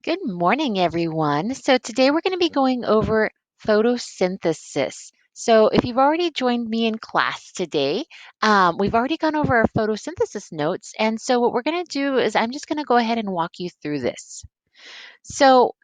Good morning, everyone. So, today we're going to be going over photosynthesis. So, if you've already joined me in class today, we've already gone over our photosynthesis notes. And so, what we're going to do is I'm just going to go ahead and walk you through this. So,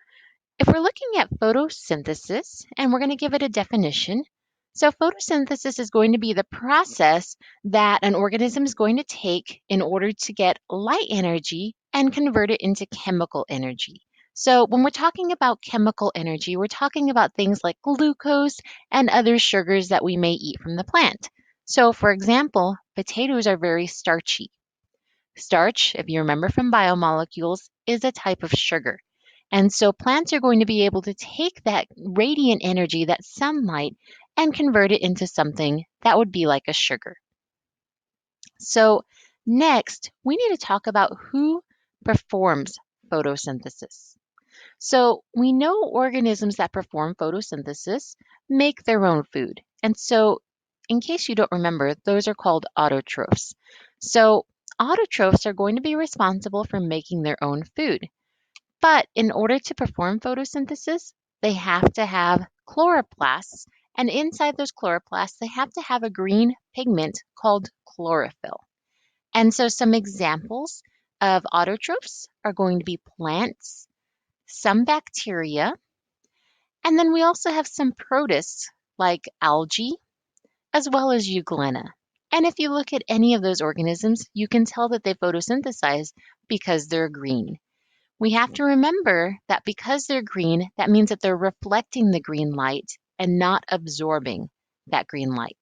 if we're looking at photosynthesis and we're going to give it a definition, so photosynthesis is going to be the process that an organism is going to take in order to get light energy and convert it into chemical energy. So, when we're talking about chemical energy, we're talking about things like glucose and other sugars that we may eat from the plant. So, for example, potatoes are very starchy. Starch, if you remember from biomolecules, is a type of sugar. And so plants are going to be able to take that radiant energy, that sunlight, and convert it into something that would be like a sugar. So, next, we need to talk about who performs photosynthesis. So, we know organisms that perform photosynthesis make their own food. And so, in case you don't remember, those are called autotrophs. So, autotrophs are going to be responsible for making their own food. But in order to perform photosynthesis, they have to have chloroplasts. And inside those chloroplasts, they have to have a green pigment called chlorophyll. And so, some examples of autotrophs are going to be plants, some bacteria, and then we also have some protists like algae as well as euglena. And if you look at any of those organisms, you can tell that they photosynthesize because they're green. We have to remember that because they're green, that means that they're reflecting the green light and not absorbing that green light.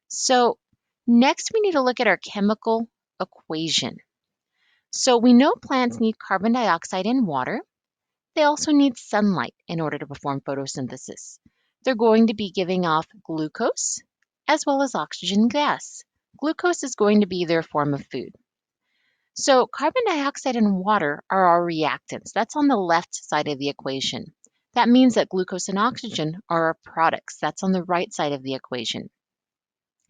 So next we need to look at our chemical equation. So we know plants need carbon dioxide and water. They also need sunlight in order to perform photosynthesis. They're going to be giving off glucose as well as oxygen gas. Glucose is going to be their form of food. So carbon dioxide and water are our reactants. That's on the left side of the equation. That means that glucose and oxygen are our products. That's on the right side of the equation.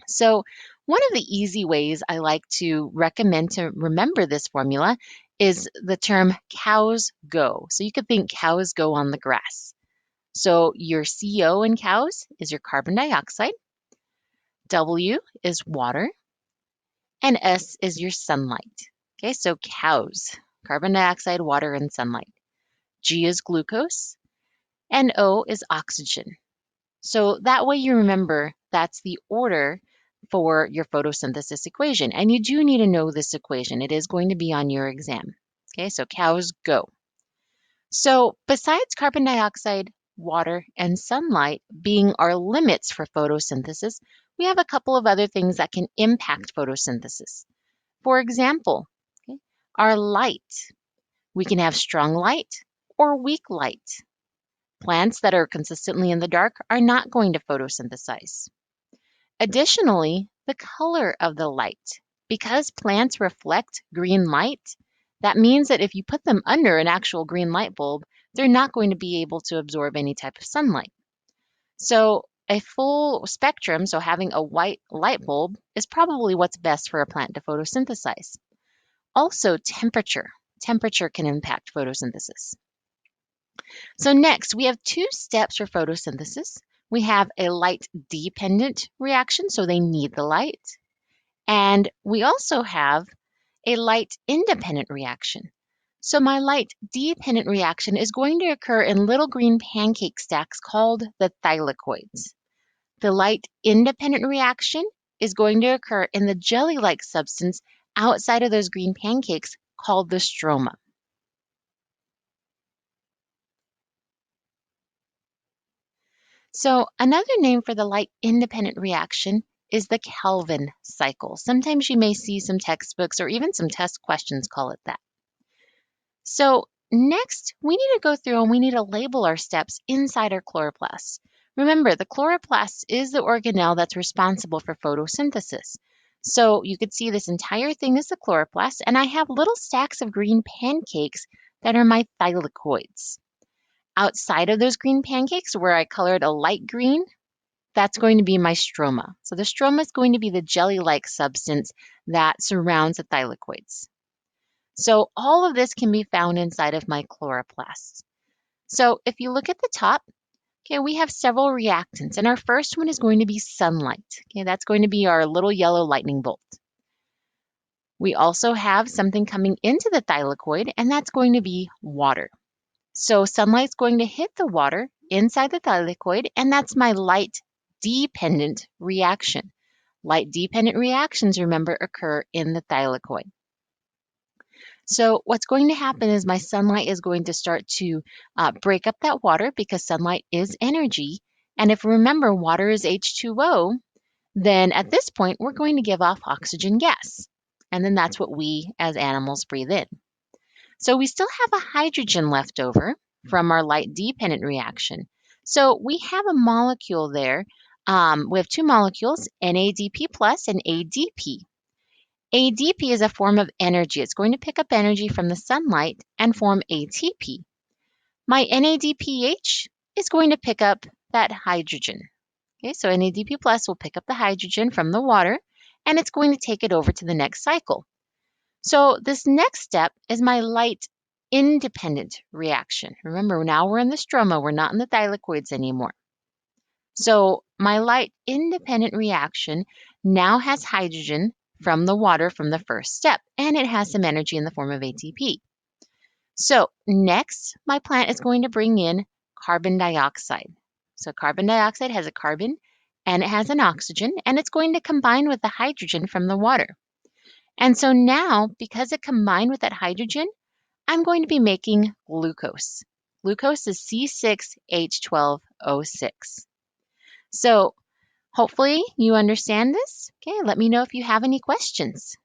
So one of the easy ways I like to recommend to remember this formula is the term cows go. So you could think cows go on the grass. So your CO in cows is your carbon dioxide, W is water, and S is your sunlight. Okay, so cows, carbon dioxide, water, and sunlight. G is glucose, and O is oxygen. So that way you remember that's the order for your photosynthesis equation. And you do need to know this equation. It is going to be on your exam. Okay, so cows go. So besides carbon dioxide, water, and sunlight being our limits for photosynthesis, we have a couple of other things that can impact photosynthesis. For example, okay, our light. We can have strong light or weak light. Plants that are consistently in the dark are not going to photosynthesize. Additionally, the color of the light. Because plants reflect green light, that means that if you put them under an actual green light bulb, they're not going to be able to absorb any type of sunlight. So a full spectrum, so having a white light bulb, is probably what's best for a plant to photosynthesize. Also, temperature. Temperature can impact photosynthesis. So next, we have two steps for photosynthesis. We have a light-dependent reaction, so they need the light. And we also have a light-independent reaction. So my light-dependent reaction is going to occur in little green pancake stacks called the thylakoids. The light-independent reaction is going to occur in the jelly-like substance outside of those green pancakes called the stroma. So another name for the light-independent reaction is the Calvin cycle. Sometimes you may see some textbooks or even some test questions call it that. So next, we need to go through and we need to label our steps inside our chloroplasts. Remember, the chloroplast is the organelle that's responsible for photosynthesis. So you could see this entire thing is the chloroplast, and I have little stacks of green pancakes that are my thylakoids. Outside of those green pancakes, where I colored a light green, that's going to be my stroma. So the stroma is going to be the jelly-like substance that surrounds the thylakoids. So all of this can be found inside of my chloroplasts. So if you look at the top, okay, we have several reactants, and our first one is going to be sunlight. Okay, that's going to be our little yellow lightning bolt. We also have something coming into the thylakoid, and that's going to be water. So sunlight's going to hit the water inside the thylakoid, and that's my light-dependent reaction. Light-dependent reactions, remember, occur in the thylakoid. So what's going to happen is my sunlight is going to start to break up that water because sunlight is energy. And if remember, water is H2O, then at this point, we're going to give off oxygen gas. And then that's what we as animals breathe in. So we still have a hydrogen left over from our light-dependent reaction. So we have a molecule there. We have two molecules, NADP plus and ADP. ADP is a form of energy. It's going to pick up energy from the sunlight and form ATP. My NADPH is going to pick up that hydrogen. Okay, so NADP plus will pick up the hydrogen from the water, and it's going to take it over to the next cycle. So this next step is my light independent reaction. Remember, now we're in the stroma, we're not in the thylakoids anymore. So my light independent reaction now has hydrogen from the water from the first step, and it has some energy in the form of ATP. So next, my plant is going to bring in carbon dioxide. So carbon dioxide has a carbon and it has an oxygen, and it's going to combine with the hydrogen from the water. And so now, because it combined with that hydrogen, I'm going to be making glucose. Glucose is C6H12O6. So hopefully you understand this. Okay, let me know if you have any questions.